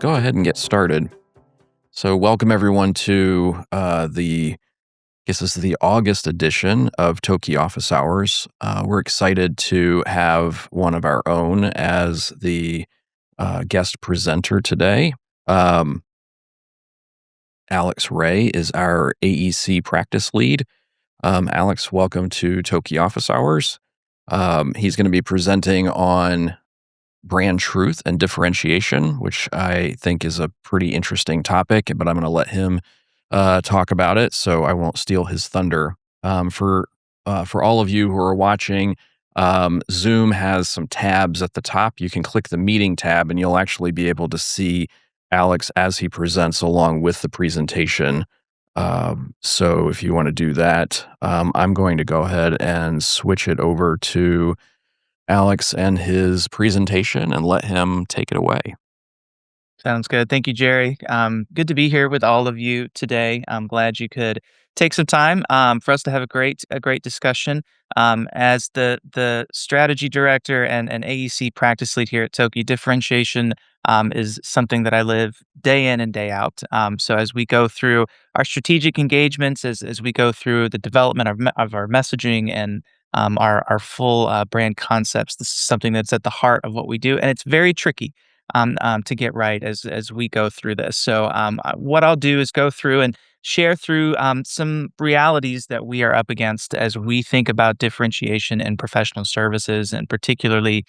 go ahead and get started. So, welcome everyone to this is the August edition of TOKY Office Hours. We're excited to have one of our own as the guest presenter today. Um, Alex Ray is our AEC practice lead. Alex, welcome to TOKY Office Hours. He's going to be presenting on brand truth and differentiation, which I think is a pretty interesting topic, but I'm going to let him talk about it, so I won't steal his thunder. For all of you who are watching, Zoom has some tabs at the top. You can click the meeting tab, and you'll actually be able to see Alex as he presents along with the presentation. So if you want to do that, I'm going to go ahead and switch it over to Alex and his presentation and let him take it away. Sounds good. Thank you, Jerry. Good to be here with all of you today. I'm glad you could take some time for us to have a great discussion. As the strategy director and AEC practice lead here at Toki, differentiation is something that I live day in and day out. So as we go through our strategic engagements, as we go through the development of our messaging and our full brand concepts, this is something that's at the heart of what we do, and it's very tricky to get right as we go through this. So, what I'll do is go through and share through some realities that we are up against as we think about differentiation in professional services, and particularly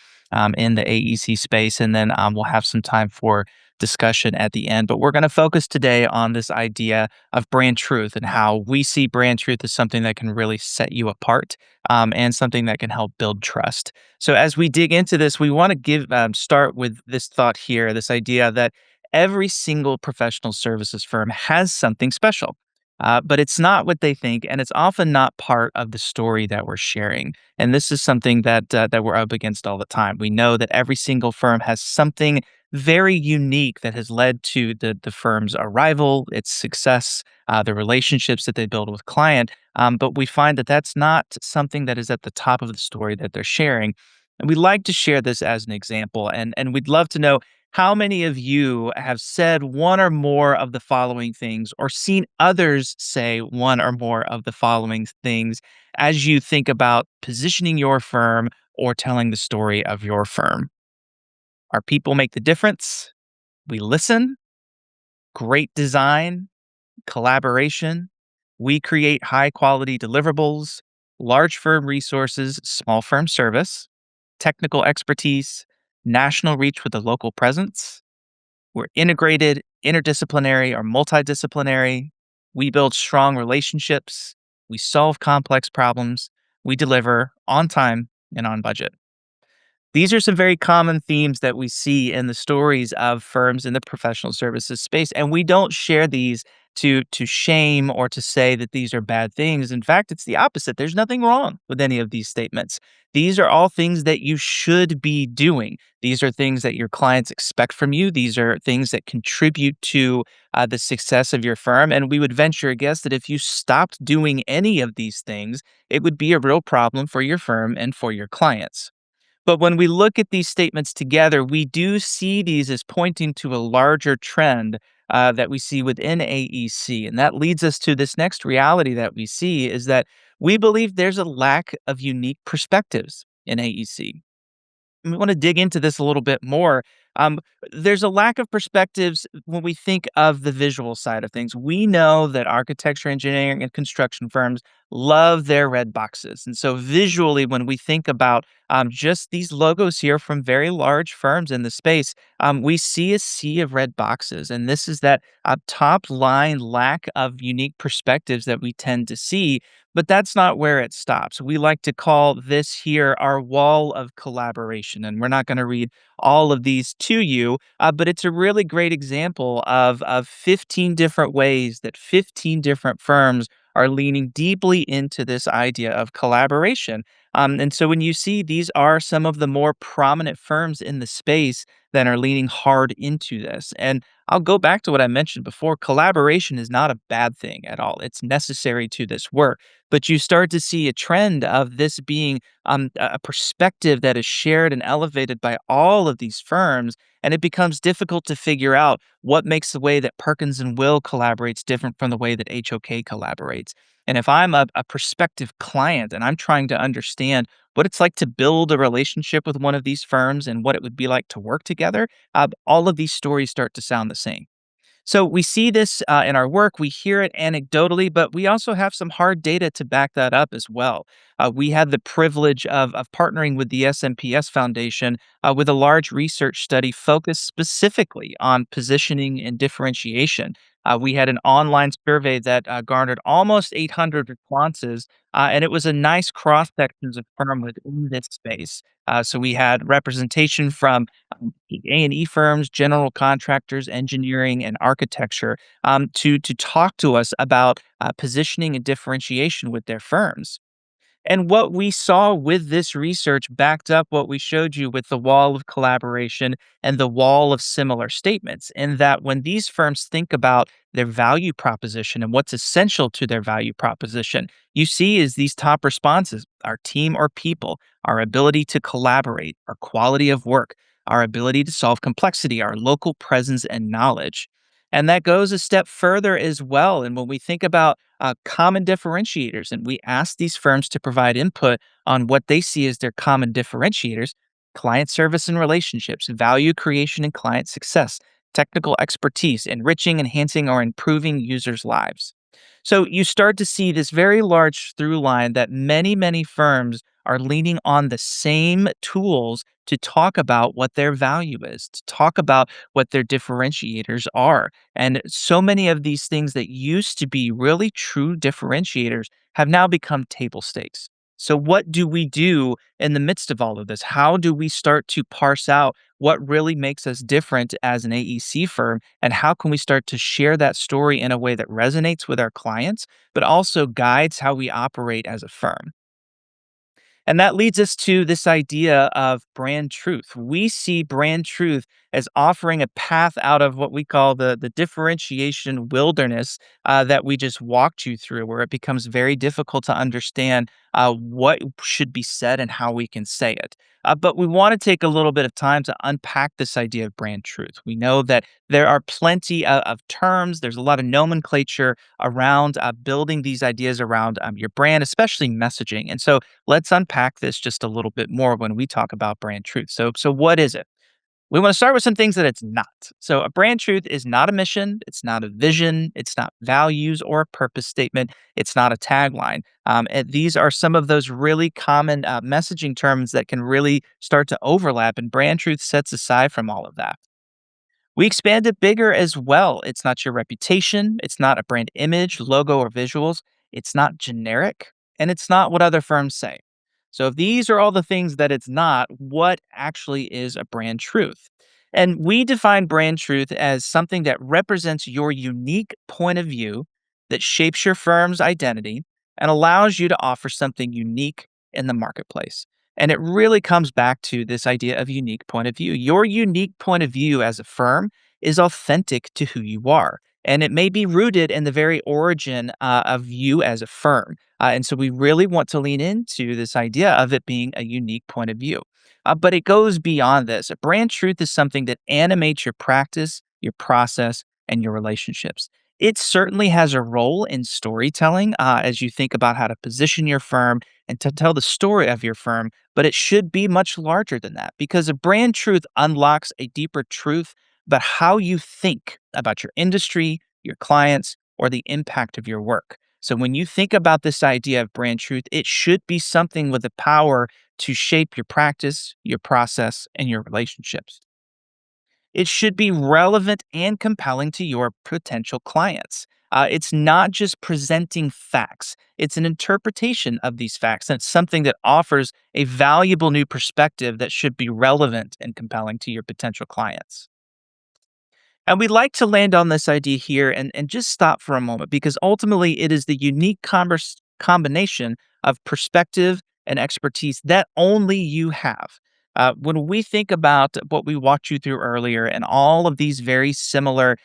in the AEC space. And then we'll have some time for discussion at the end. But we're going to focus today on this idea of brand truth and how we see brand truth as something that can really set you apart and something that can help build trust. So as we dig into this, we want to start with this thought here, this idea that every single professional services firm has something special. But it's not what they think, and it's often not part of the story that we're sharing. And this is something that we're up against all the time. We know that every single firm has something very unique that has led to the firm's arrival, its success, the relationships that they build with client. But we find that that's not something that is at the top of the story that they're sharing. And we'd like to share this as an example. And we'd love to know how many of you have said one or more of the following things or seen others say one or more of the following things as you think about positioning your firm or telling the story of your firm. Our people make the difference. We listen, great design, collaboration. We create high quality deliverables, large firm resources, small firm service, technical expertise, national reach with a local presence. We're integrated, interdisciplinary, or multidisciplinary. We build strong relationships. We solve complex problems. We deliver on time and on budget. These are some very common themes that we see in the stories of firms in the professional services space, and we don't share these to shame or to say that these are bad things. In fact, it's the opposite. There's nothing wrong with any of these statements. These are all things that you should be doing. These are things that your clients expect from you. These are things that contribute to the success of your firm. And we would venture a guess that if you stopped doing any of these things, it would be a real problem for your firm and for your clients. But when we look at these statements together, we do see these as pointing to a larger trend that we see within AEC. And that leads us to this next reality that we see is that we believe there's a lack of unique perspectives in AEC. We want to dig into this a little bit more. Um, there's a lack of perspectives when we think of the visual side of things. We know that architecture, engineering, and construction firms love their red boxes. And so, visually, when we think about just these logos here from very large firms in the space, we see a sea of red boxes. And this is that top line lack of unique perspectives that we tend to see. But that's not where it stops. We like to call this here our wall of collaboration. And we're not going to read all of these to you, but it's a really great example of 15 different ways that 15 different firms are leaning deeply into this idea of collaboration. And so when you see these are some of the more prominent firms in the space that are leaning hard into this. And I'll go back to what I mentioned before. Collaboration is not a bad thing at all. It's necessary to this work. But you start to see a trend of this being a perspective that is shared and elevated by all of these firms. And it becomes difficult to figure out what makes the way that Perkins and Will collaborates different from the way that HOK collaborates. And if I'm a prospective client and I'm trying to understand what it's like to build a relationship with one of these firms and what it would be like to work together, all of these stories start to sound the same. So we see this in our work. We hear it anecdotally, but we also have some hard data to back that up as well. We had the privilege of partnering with the SMPS Foundation with a large research study focused specifically on positioning and differentiation. We had an online survey that garnered almost 800 responses, and it was a nice cross section of firm within this space. So we had representation from A&E firms, general contractors, engineering, and architecture to talk to us about positioning and differentiation with their firms. And what we saw with this research backed up what we showed you with the wall of collaboration and the wall of similar statements. In that, when these firms think about their value proposition and what's essential to their value proposition, you see is these top responses: our team or people, our ability to collaborate, our quality of work, our ability to solve complexity, our local presence and knowledge. And that goes a step further as well. And when we think about common differentiators, and we ask these firms to provide input on what they see as their common differentiators: client service and relationships, value creation and client success, technical expertise, enriching, enhancing, or improving users' lives. So you start to see this very large through line that many firms are leaning on the same tools to talk about what their value is, to talk about what their differentiators are. And so many of these things that used to be really true differentiators have now become table stakes. So, what do we do in the midst of all of this? How do we start to parse out what really makes us different as an AEC firm? And how can we start to share that story in a way that resonates with our clients, but also guides how we operate as a firm? And that leads us to this idea of brand truth. We see brand truth as offering a path out of what we call the differentiation wilderness that we just walked you through, where it becomes very difficult to understand what should be said and how we can say it. But we want to take a little bit of time to unpack this idea of brand truth. We know that there are plenty of terms, there's a lot of nomenclature around building these ideas around your brand, especially messaging. And so let's unpack this just a little bit more when we talk about brand truth. So what is it? We want to start with some things that it's not. So a brand truth is not a mission, it's not a vision, it's not values or a purpose statement, it's not a tagline. And these are some of those really common messaging terms that can really start to overlap, and brand truth sets aside from all of that. We expand it bigger as well. It's not your reputation. It's not a brand image, logo, or visuals. It's not generic. And it's not what other firms say. So, if these are all the things that it's not, what actually is a brand truth? And we define brand truth as something that represents your unique point of view, that shapes your firm's identity, and allows you to offer something unique in the marketplace. And it really comes back to this idea of unique point of view. Your unique point of view as a firm is authentic to who you are. And it may be rooted in the very origin of you as a firm. And so we really want to lean into this idea of it being a unique point of view. But it goes beyond this. A brand truth is something that animates your practice, your process, and your relationships. It certainly has a role in storytelling as you think about how to position your firm and to tell the story of your firm, but it should be much larger than that because a brand truth unlocks a deeper truth about how you think about your industry, your clients, or the impact of your work. So when you think about this idea of brand truth, it should be something with the power to shape your practice, your process, and your relationships. It should be relevant and compelling to your potential clients. It's not just presenting facts, it's an interpretation of these facts. And it's something that offers a valuable new perspective that should be relevant and compelling to your potential clients. And we like to land on this idea here and just stop for a moment because ultimately it is the unique combination of perspective and expertise that only you have. When we think about what we walked you through earlier and all of these very similar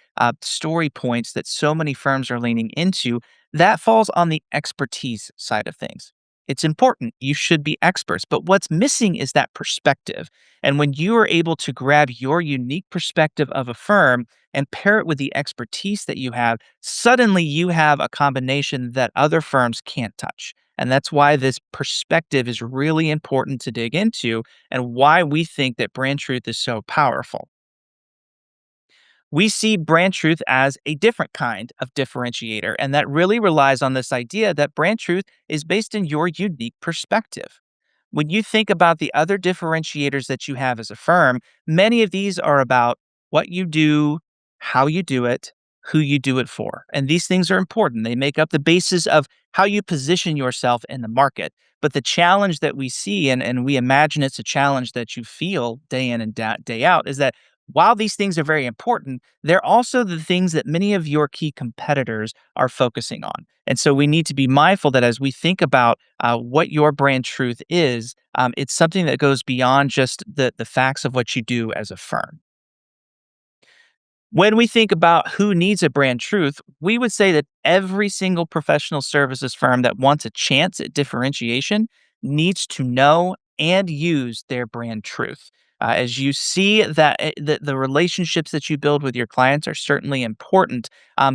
story points that so many firms are leaning into, that falls on the expertise side of things. It's important. You should be experts. But what's missing is that perspective. And when you are able to grab your unique perspective of a firm and pair it with the expertise that you have, suddenly you have a combination that other firms can't touch. And that's why this perspective is really important to dig into and why we think that brand truth is so powerful. We see brand truth as a different kind of differentiator, and that really relies on this idea that brand truth is based in your unique perspective. When you think about the other differentiators that you have as a firm, many of these are about what you do, how you do it, who you do it for. And these things are important. They make up the basis of how you position yourself in the market. But the challenge that we see, and we imagine it's a challenge that you feel day in and day out, is that while these things are very important, they're also the things that many of your key competitors are focusing on. And so we need to be mindful that as we think about what your brand truth is, it's something that goes beyond just the facts of what you do as a firm. When we think about who needs a brand truth, we would say that every single professional services firm that wants a chance at differentiation needs to know and use their brand truth. As you see that the relationships that you build with your clients are certainly important,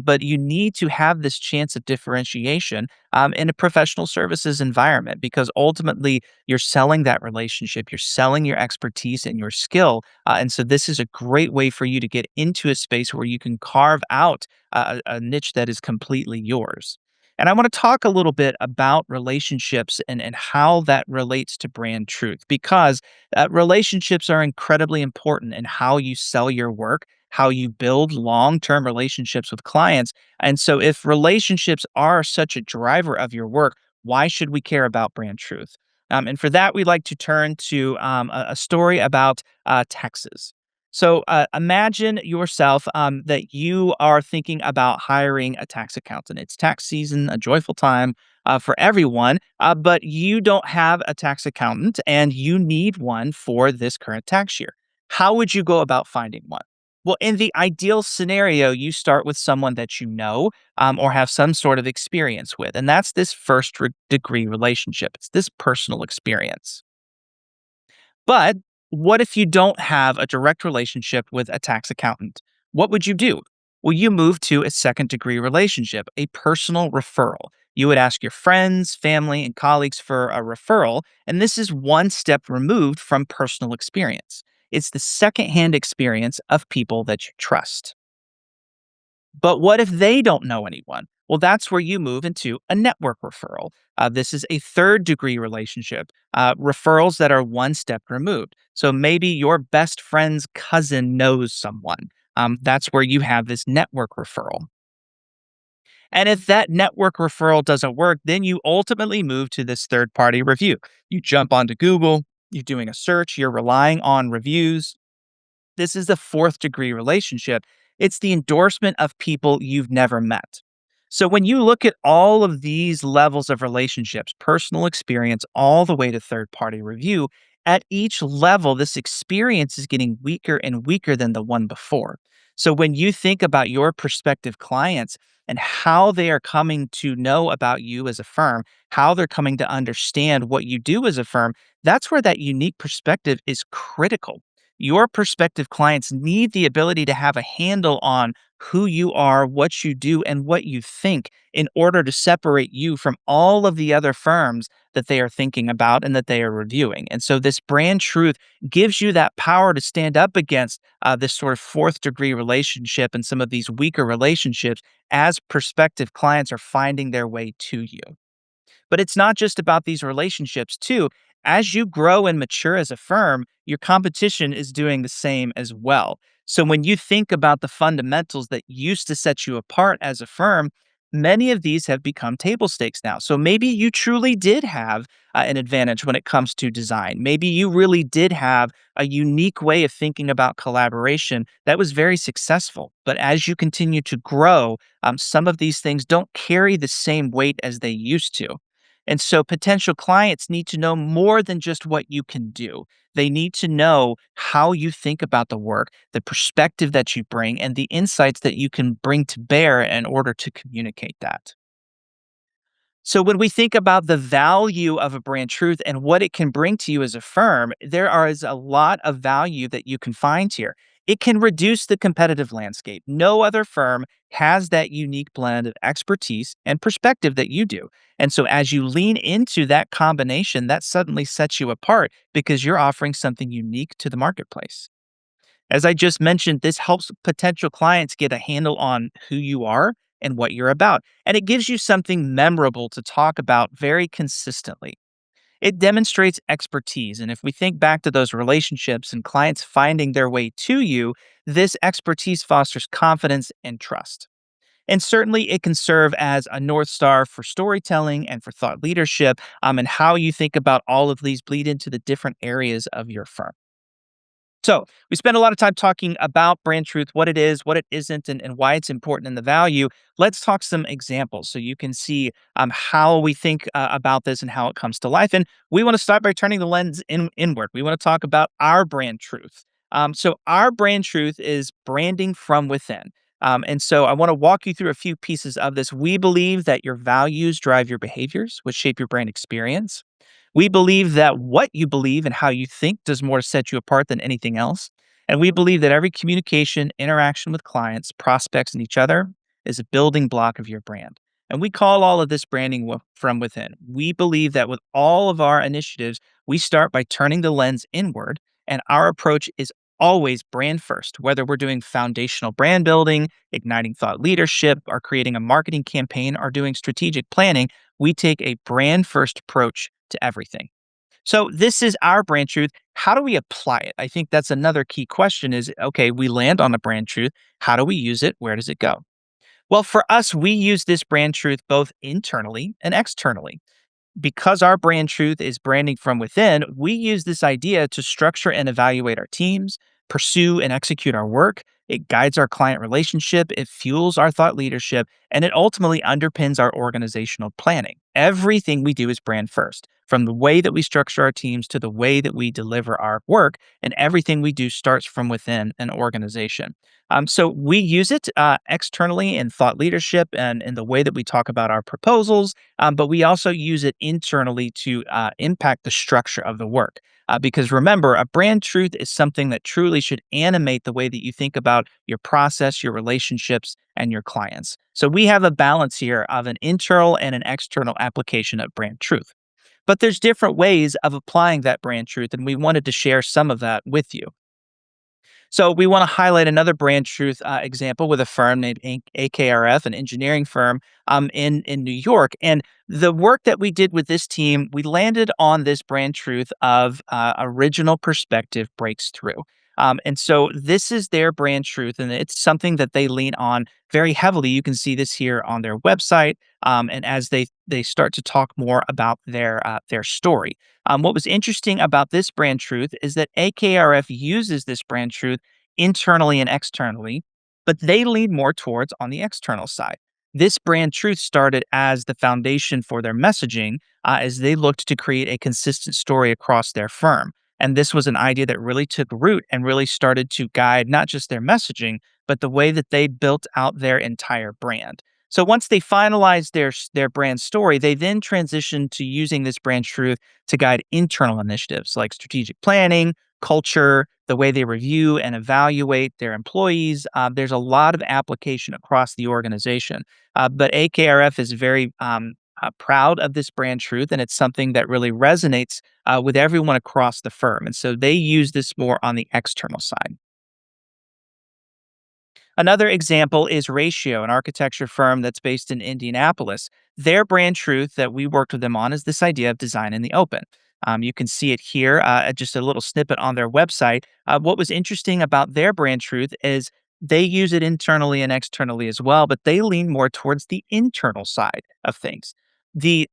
but you need to have this chance of differentiation in a professional services environment because ultimately you're selling that relationship, you're selling your expertise and your skill, and so this is a great way for you to get into a space where you can carve out a niche that is completely yours. And I want to talk a little bit about relationships and how that relates to brand truth because relationships are incredibly important in how you sell your work, how you build long term relationships with clients. And so, if relationships are such a driver of your work, why should we care about brand truth? And for that, we like to turn to a story about taxes. So imagine yourself that you are thinking about hiring a tax accountant. It's tax season, a joyful time for everyone, but you don't have a tax accountant and you need one for this current tax year. How would you go about finding one? Well, in the ideal scenario, you start with someone that you know or have some sort of experience with. And that's this degree relationship, it's this personal experience. But what if you don't have a direct relationship with a tax accountant? What would you do? Well, you move to a second degree relationship, a personal referral. You would ask your friends, family, and colleagues for a referral, and this is one step removed from personal experience. It's the secondhand experience of people that you trust. But what if they don't know anyone? Well, that's where you move into a network referral. This is a third degree relationship, referrals that are one step removed. So maybe your best friend's cousin knows someone. That's where you have this network referral. And if that network referral doesn't work, then you ultimately move to this third party review. You jump onto Google, you're doing a search, you're relying on reviews. This is the fourth degree relationship. It's the endorsement of people you've never met. So when you look at all of these levels of relationships, personal experience, all the way to third party review, at each level, this experience is getting weaker and weaker than the one before. So when you think about your prospective clients and how they are coming to know about you as a firm, how they're coming to understand what you do as a firm, that's where that unique perspective is critical. Your prospective clients need the ability to have a handle on who you are, what you do, and what you think in order to separate you from all of the other firms that they are thinking about and that they are reviewing. And so, this brand truth gives you that power to stand up against this sort of fourth degree relationship and some of these weaker relationships as prospective clients are finding their way to you. But it's not just about these relationships, too. As you grow and mature as a firm, your competition is doing the same as well. So when you think about the fundamentals that used to set you apart as a firm, many of these have become table stakes now. So maybe you truly did have an advantage when it comes to design. Maybe you really did have a unique way of thinking about collaboration that was very successful. But as you continue to grow, some of these things don't carry the same weight as they used to. And so potential clients need to know more than just what you can do. They need to know how you think about the work, the perspective that you bring, and the insights that you can bring to bear in order to communicate that. So, when we think about the value of a brand truth and what it can bring to you as a firm, is a lot of value that you can find here. It can reduce the competitive landscape. No other firm has that unique blend of expertise and perspective that you do. And so, as you lean into that combination, that suddenly sets you apart because you're offering something unique to the marketplace. As I just mentioned, this helps potential clients get a handle on who you are and what you're about. And it gives you something memorable to talk about very consistently. It demonstrates expertise. And if we think back to those relationships and clients finding their way to you, this expertise fosters confidence and trust. And certainly, it can serve as a North Star for storytelling and for thought leadership, and how you think about all of these bleed into the different areas of your firm. So, we spend a lot of time talking about brand truth, what it is, what it isn't, and why it's important and the value. Let's talk some examples so you can see how we think about this and how it comes to life. And we want to start by turning the lens inward. We want to talk about our brand truth. So, our brand truth is branding from within. And so, I want to walk you through a few pieces of this. We believe that your values drive your behaviors, which shape your brand experience. We believe that what you believe and how you think does more to set you apart than anything else. And we believe that every communication, interaction with clients, prospects, and each other is a building block of your brand. And we call all of this branding from within. We believe that with all of our initiatives, we start by turning the lens inward, and our approach is always brand first, whether we're doing foundational brand building, igniting thought leadership, or creating a marketing campaign, or doing strategic planning. We take a brand first approach to everything. So this is our brand truth. How do we apply it? I think that's another key question is okay, we land on a brand truth. How do we use it? Where does it go? Well, for us, we use this brand truth both internally and externally. Because our brand truth is branding from within, we use this idea to structure and evaluate our teams, pursue and execute our work. It guides our client relationship, it fuels our thought leadership, and it ultimately underpins our organizational planning. Everything we do is brand first, from the way that we structure our teams to the way that we deliver our work, and everything we do starts from within an organization. So we use it externally in thought leadership and in the way that we talk about our proposals, but we also use it internally to impact the structure of the work. Because remember, a brand truth is something that truly should animate the way that you think about your process, your relationships, and your clients. So we have a balance here of an internal and an external application of brand truth. But there's different ways of applying that brand truth, and we wanted to share some of that with you. So we want to highlight another brand truth example with a firm named AKRF, an engineering firm in New York. And the work that we did with this team, we landed on this brand truth of original perspective breaks through. And so this is their brand truth, and it's something that they lean on very heavily. You can see this here on their website, and as they start to talk more about their story. What was interesting about this brand truth is that AKRF uses this brand truth internally and externally, but they lean more towards on the external side. This brand truth started as the foundation for their messaging as they looked to create a consistent story across their firm. And this was an idea that really took root and really started to guide not just their messaging, but the way that they built out their entire brand. So once they finalized their brand story, they then transitioned to using this brand truth to guide internal initiatives like strategic planning, culture, the way they review and evaluate their employees. There's a lot of application across the organization. But AKRF is very proud of this brand truth, and it's something that really resonates with everyone across the firm. And so they use this more on the external side. Another example is Ratio, an architecture firm that's based in Indianapolis. Their brand truth that we worked with them on is this idea of design in the open. You can see it here, just a little snippet on their website. What was interesting about their brand truth is they use it internally and externally as well, but they lean more towards the internal side of things. The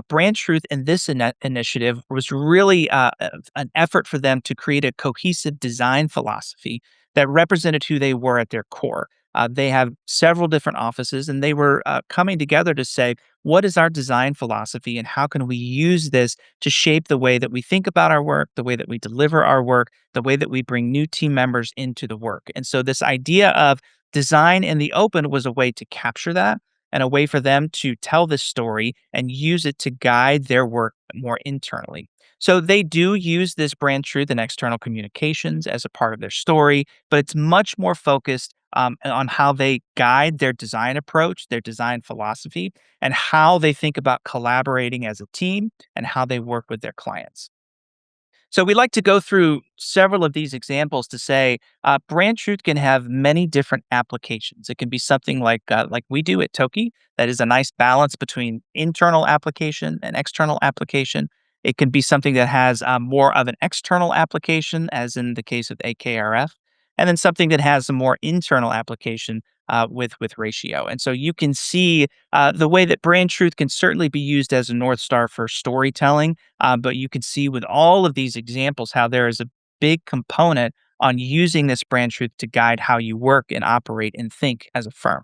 brand truth in this initiative was really an effort for them to create a cohesive design philosophy that represented who they were at their core. They have several different offices, and they were coming together to say, what is our design philosophy, and how can we use this to shape the way that we think about our work, the way that we deliver our work, the way that we bring new team members into the work? And so, this idea of design in the open was a way to capture that and a way for them to tell this story and use it to guide their work more internally. So they do use this brand truth and external communications as a part of their story, but it's much more focused on how they guide their design approach, their design philosophy, and how they think about collaborating as a team and how they work with their clients. So we like to go through several of these examples to say brand truth can have many different applications. It can be something like we do at Toki, that is a nice balance between internal application and external application. It can be something that has more of an external application, as in the case of AKRF, and then something that has a more internal application with ratio. And so you can see the way that brand truth can certainly be used as a north star for storytelling, but you can see with all of these examples how there is a big component on using this brand truth to guide how you work and operate and think as a firm.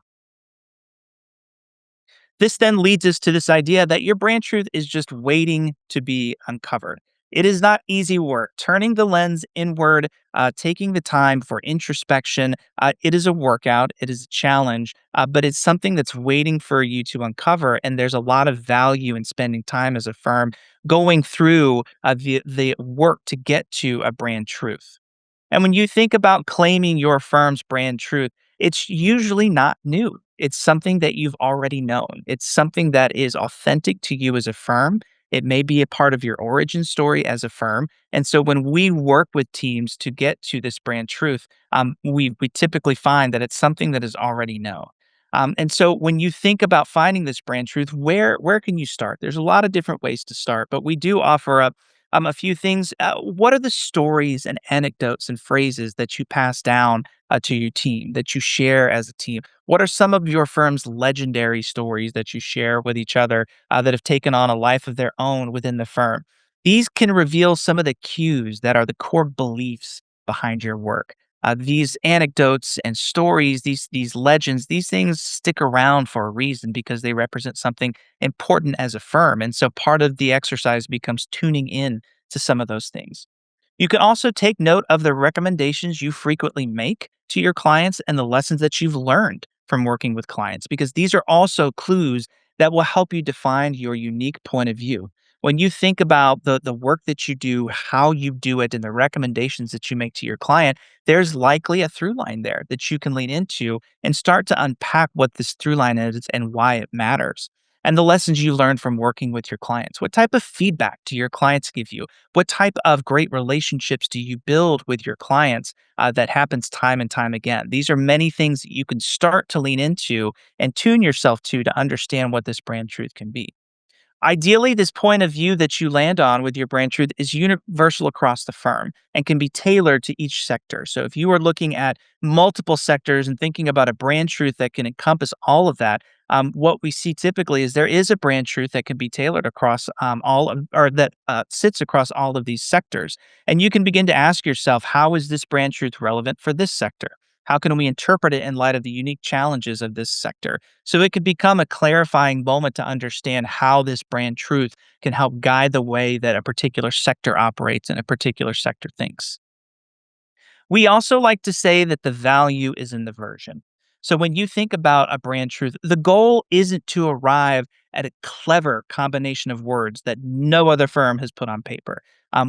This then leads us to this idea that your brand truth is just waiting to be uncovered. It is not easy work. Turning the lens inward, taking the time for introspection, it is a workout, it is a challenge, but it's something that's waiting for you to uncover. And there's a lot of value in spending time as a firm going through the work to get to a brand truth. And when you think about claiming your firm's brand truth, it's usually not new. It's something that you've already known. It's something that is authentic to you as a firm. It may be a part of your origin story as a firm. And so when we work with teams to get to this brand truth, we typically find that it's something that is already known. And so when you think about finding this brand truth, where can you start? There's a lot of different ways to start, but we do offer up a few things. What are the stories and anecdotes and phrases that you pass down to your team, that you share as a team? What are some of your firm's legendary stories that you share with each other that have taken on a life of their own within the firm? These can reveal some of the cues that are the core beliefs behind your work. These anecdotes and stories, these legends, these things stick around for a reason because they represent something important as a firm. And so part of the exercise becomes tuning in to some of those things. You can also take note of the recommendations you frequently make to your clients and the lessons that you've learned from working with clients, because these are also clues that will help you define your unique point of view. When you think about the work that you do, how you do it, and the recommendations that you make to your client, there's likely a through line there that you can lean into and start to unpack what this through line is and why it matters. And the lessons you learned from working with your clients. What type of feedback do your clients give you? What type of great relationships do you build with your clients that happens time and time again? These are many things that you can start to lean into and tune yourself to understand what this brand truth can be. Ideally, this point of view that you land on with your brand truth is universal across the firm and can be tailored to each sector. So, if you are looking at multiple sectors and thinking about a brand truth that can encompass all of that, what we see typically is there is a brand truth that can be tailored across all of, or that sits across all of these sectors. And you can begin to ask yourself, how is this brand truth relevant for this sector? How can we interpret it in light of the unique challenges of this sector? So it could become a clarifying moment to understand how this brand truth can help guide the way that a particular sector operates and a particular sector thinks. We also like to say that the value is in the version. So when you think about a brand truth, the goal isn't to arrive at a clever combination of words that no other firm has put on paper.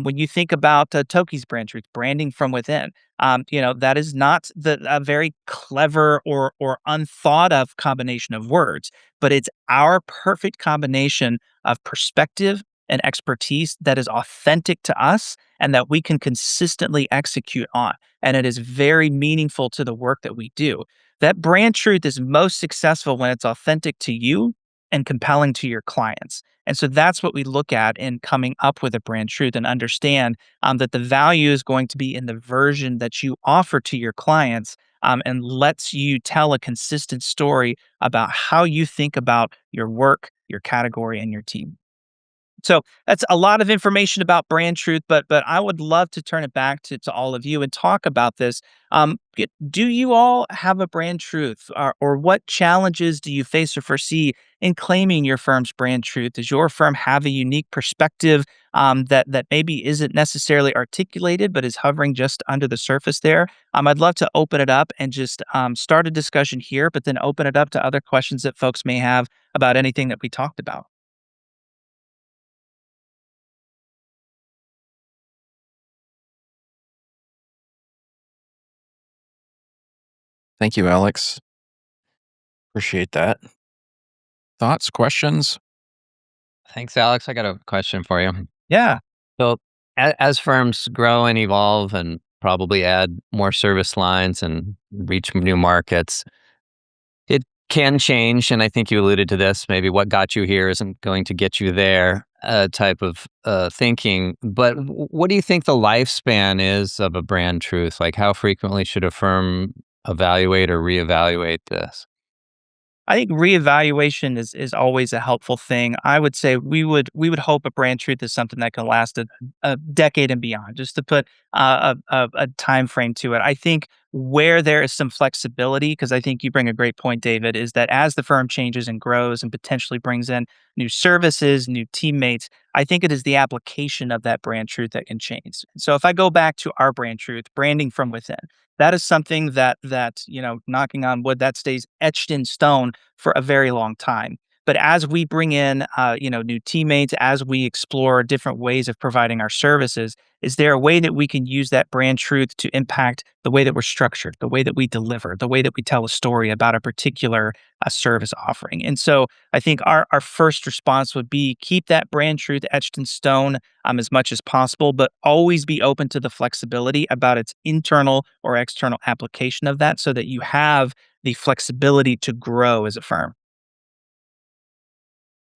When you think about Toki's brand truth, branding from within, that is not a very clever or unthought of combination of words, but it's our perfect combination of perspective and expertise that is authentic to us and that we can consistently execute on. And it is very meaningful to the work that we do. That brand truth is most successful when it's authentic to you and compelling to your clients. And so that's what we look at in coming up with a brand truth and understand that the value is going to be in the version that you offer to your clients and lets you tell a consistent story about how you think about your work, your category, and your team. So that's a lot of information about brand truth, but I would love to turn it back to all of you and talk about this. Do you all have a brand truth, or what challenges do you face or foresee in claiming your firm's brand truth? Does your firm have a unique perspective that maybe isn't necessarily articulated but is hovering just under the surface there? I'd love to open it up and just start a discussion here, but then open it up to other questions that folks may have about anything that we talked about. Thank you, Alex. Appreciate that. Thoughts, questions? Thanks, Alex. I got a question for you. Yeah. So, as firms grow and evolve and probably add more service lines and reach new markets, it can change. And I think you alluded to this. Maybe what got you here isn't going to get you there, type of thinking. But what do you think the lifespan is of a brand truth? Like, how frequently should a firm evaluate or reevaluate this? I think reevaluation is always a helpful thing. I would say we would hope a brand truth is something that can last a decade and beyond. Just to put a time frame to it, I think where there is some flexibility, because I think you bring a great point, David, is that as the firm changes and grows and potentially brings in new services, new teammates, I think it is the application of that brand truth that can change. So if I go back to our brand truth, branding from within, that is something that knocking on wood, that stays etched in stone for a very long time. But as we bring in, new teammates, as we explore different ways of providing our services, is there a way that we can use that brand truth to impact the way that we're structured, the way that we deliver, the way that we tell a story about a particular service offering? And so I think our first response would be keep that brand truth etched in stone as much as possible, but always be open to the flexibility about its internal or external application of that so that you have the flexibility to grow as a firm.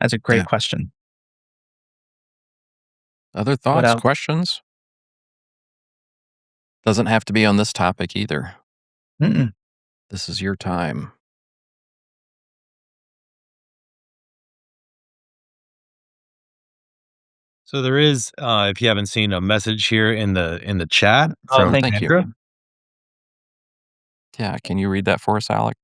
That's a great Yeah. question. Other What thoughts, else? questions? Doesn't have to be on this topic either. Mm-mm. This is your time. So there is, if you haven't seen, a message here in the chat Oh, Oh, from thank thank you. Sandra. you. Yeah, can you read that for us, Alec?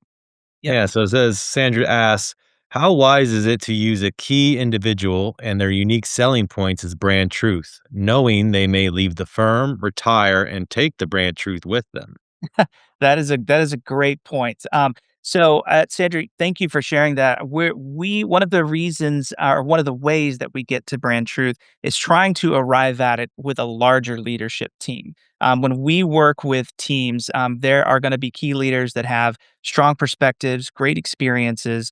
Yep. Yeah, so it says Sandra asks, "How wise is it to use a key individual and their unique selling points as brand truth, knowing they may leave the firm, retire, and take the brand truth with them?" That is a great point. Sandra, thank you for sharing that. We one of the reasons, or one of the ways that we get to brand truth is trying to arrive at it with a larger leadership team. When we work with teams, there are going to be key leaders that have strong perspectives, great experiences,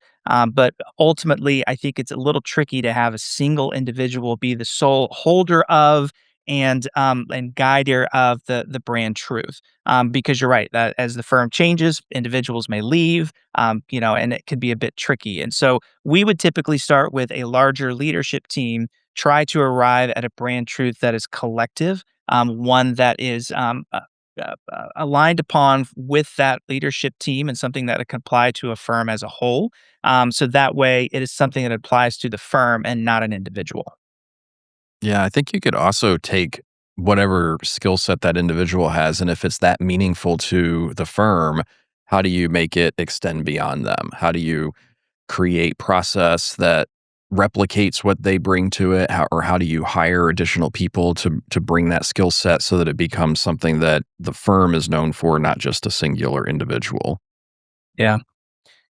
but ultimately, I think it's a little tricky to have a single individual be the sole holder of and guider of the brand truth, because you're right that as the firm changes, individuals may leave, and it can be a bit tricky. And so we would typically start with a larger leadership team, try to arrive at a brand truth that is collective, one that is aligned upon with that leadership team and something that can apply to a firm as a whole. So that way, it is something that applies to the firm and not an individual. Yeah, I think you could also take whatever skill set that individual has, and if it's that meaningful to the firm, how do you make it extend beyond them? How do you create process that replicates what they bring to it? Or how do you hire additional people to bring that skill set so that it becomes something that the firm is known for, not just a singular individual? Yeah.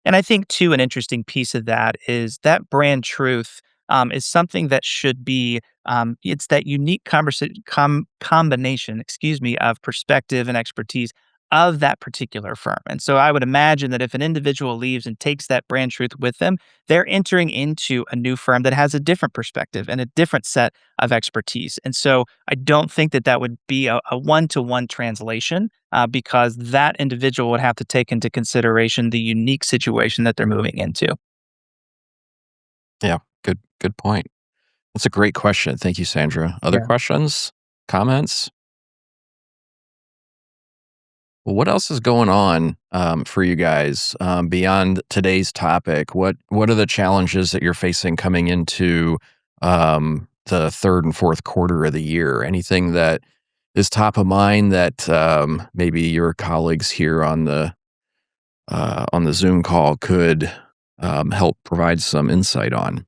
And I think too, an interesting piece of that is that brand truth is something that should be it's that unique combination, excuse me, of perspective and expertise of that particular firm. And so I would imagine that if an individual leaves and takes that brand truth with them, they're entering into a new firm that has a different perspective and a different set of expertise. And so I don't think that that would be a one-to-one translation, because that individual would have to take into consideration the unique situation that they're moving into. Yeah, good point. That's a great question. Thank you, Sandra. Other Yeah. questions? Comments? Well, what else is going on for you guys beyond today's topic? What are the challenges that you're facing coming into the third and fourth quarter of the year? Anything that is top of mind that maybe your colleagues here on the Zoom call could help provide some insight on?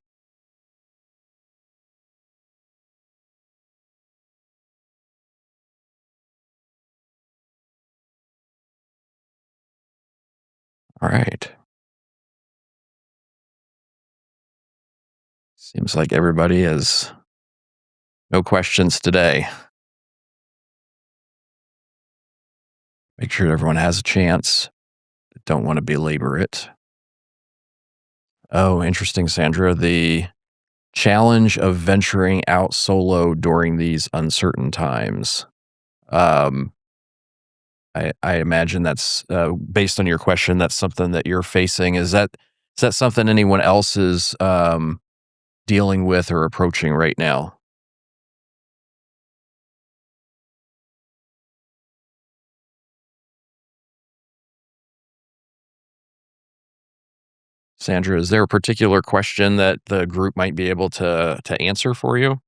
All right. Seems like everybody has no questions today. Make sure everyone has a chance. Don't want to belabor it. Oh, interesting, Sandra. The challenge of venturing out solo during these uncertain times. Um, I imagine that's based on your question. That's something that you're facing. Is that something anyone else is dealing with or approaching right now? Sandra, is there a particular question that the group might be able to answer for you?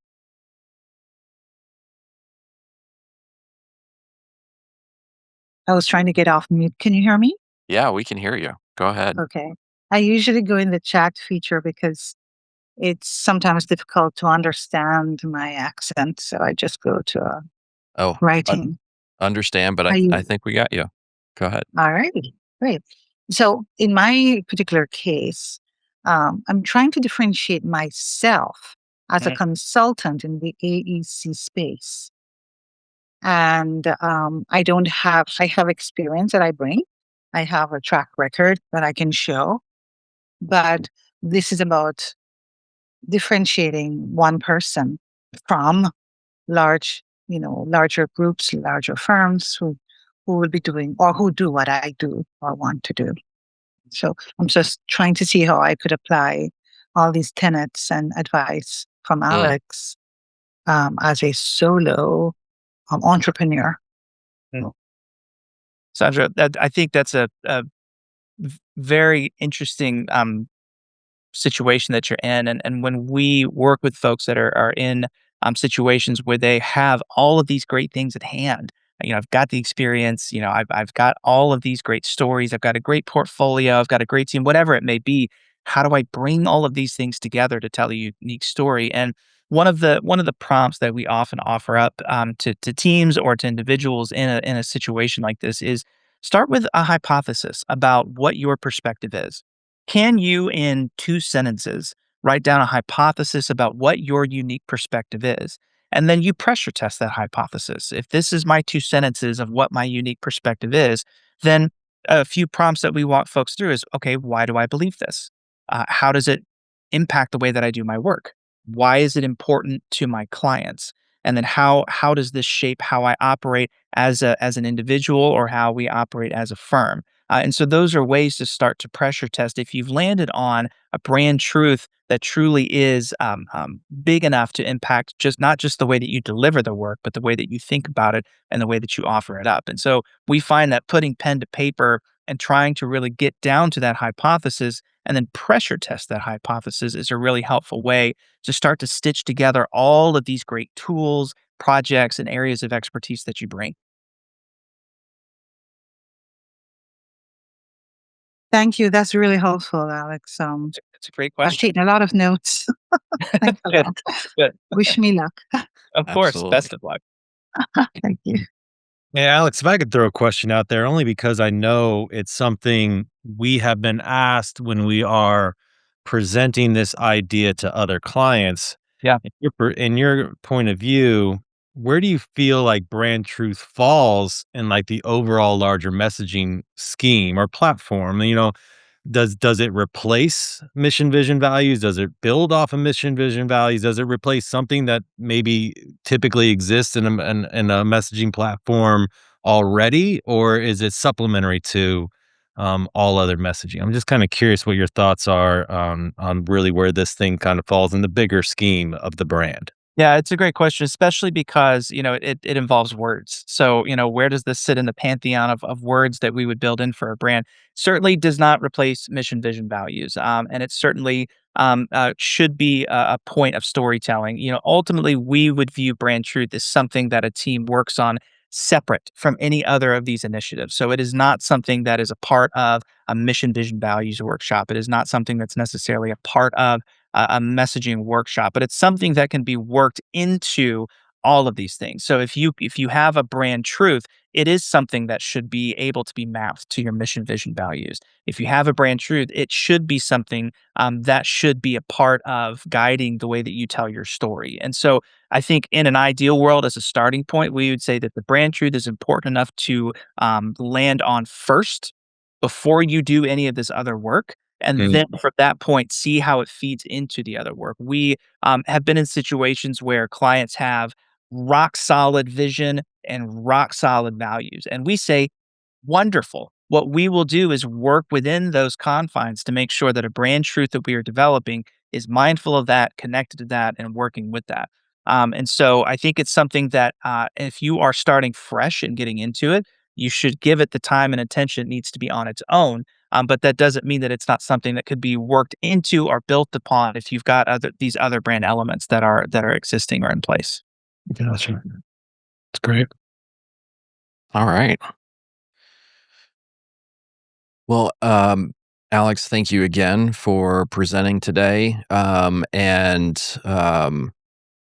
I was trying to get off mute. Can you hear me? Yeah, we can hear you. Go ahead. Okay. I usually go in the chat feature because it's sometimes difficult to understand my accent. So I just go to Oh, writing. understand, but Are I you think we got you. Go ahead. all right? Great. So in my particular case, I'm trying to differentiate myself as a Mm. consultant in the AEC space. And I have experience that I bring. I have a track record that I can show, but this is about differentiating one person from larger groups, larger firms who will be doing or who do what I do or want to do. So I'm just trying to see how I could apply all these tenets and advice from Mm. Alex as a solo entrepreneur. Mm. Sandra, I think that's a very interesting situation that you're in. And when we work with folks that are in situations where they have all of these great things at hand, I've got the experience, I've got all of these great stories, I've got a great portfolio, I've got a great team, whatever it may be. How do I bring all of these things together to tell a unique story? And one of the prompts that we often offer up to teams or to individuals in a situation like this is start with a hypothesis about what your perspective is. Can you, in 2 sentences, write down a hypothesis about what your unique perspective is? And then you pressure test that hypothesis. If this is my 2 sentences of what my unique perspective is, then a few prompts that we walk folks through is okay, why do I believe this? How does it impact the way that I do my work? Why is it important to my clients? And then how does this shape how I operate as an individual or how we operate as a firm? And so those are ways to start to pressure test if you've landed on a brand truth that truly is big enough to impact just not just the way that you deliver the work, but the way that you think about it and the way that you offer it up. And so we find that putting pen to paper and trying to really get down to that hypothesis and then pressure test that hypothesis is a really helpful way to start to stitch together all of these great tools, projects, and areas of expertise that you bring. Thank you. That's really helpful, Alex. It's a great I've question. taken a lot of notes. Thanks a Good, lot. good. Wish me luck. Of course. Absolutely. Best of luck. Thank you. Hey, Alex, if I could throw a question out there, only because I know it's something we have been asked when we are presenting this idea to other clients. Yeah. In your point of view, where do you feel like brand truth falls in like the overall larger messaging scheme or platform? Does it replace mission, vision, values? Does it build off of mission, vision, values? Does it replace something that maybe typically exists in a messaging platform already, or is it supplementary to all other messaging? I'm just kind of curious what your thoughts are on really where this thing kind of falls in the bigger scheme of the brand. Yeah, it's a great question, especially because, it involves words. So, where does this sit in the pantheon of words that we would build in for a brand? Certainly does not replace mission, vision, values. And it certainly should be a point of storytelling. Ultimately, we would view brand truth as something that a team works on separate from any other of these initiatives. So it is not something that is a part of a mission, vision, values workshop. It is not something that's necessarily a part of a messaging workshop, but it's something that can be worked into all of these things. So if you have a brand truth, it is something that should be able to be mapped to your mission, vision, values. If you have a brand truth, it should be something that should be a part of guiding the way that you tell your story. And so I think in an ideal world, as a starting point, we would say that the brand truth is important enough to land on first before you do any of this other work. And Mm. then from that point, see how it feeds into the other work. We have been in situations where clients have rock solid vision and rock solid values. And we say, wonderful. What we will do is work within those confines to make sure that a brand truth that we are developing is mindful of that, connected to that, and working with that. And so I think it's something that if you are starting fresh and getting into it, you should give it the time and attention it needs to be on its own. But that doesn't mean that it's not something that could be worked into or built upon if you've got these other brand elements that are existing or in place. Gotcha. It's great. All right. Well, Alex, thank you again for presenting today.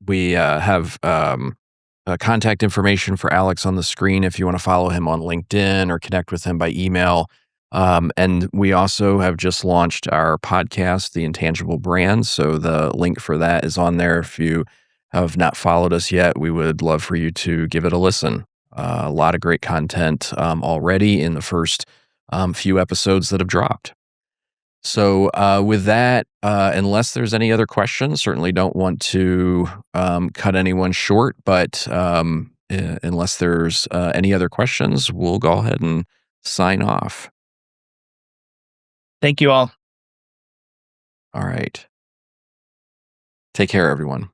We have contact information for Alex on the screen if you want to follow him on LinkedIn or connect with him by email. And we also have just launched our podcast, The Intangible Brand. So the link for that is on there. If you have not followed us yet, we would love for you to give it a listen. A lot of great content already in the first few episodes that have dropped. So, with that, unless there's any other questions, certainly don't want to cut anyone short, but unless there's any other questions, we'll go ahead and sign off. Thank you all. All right. Take care, everyone.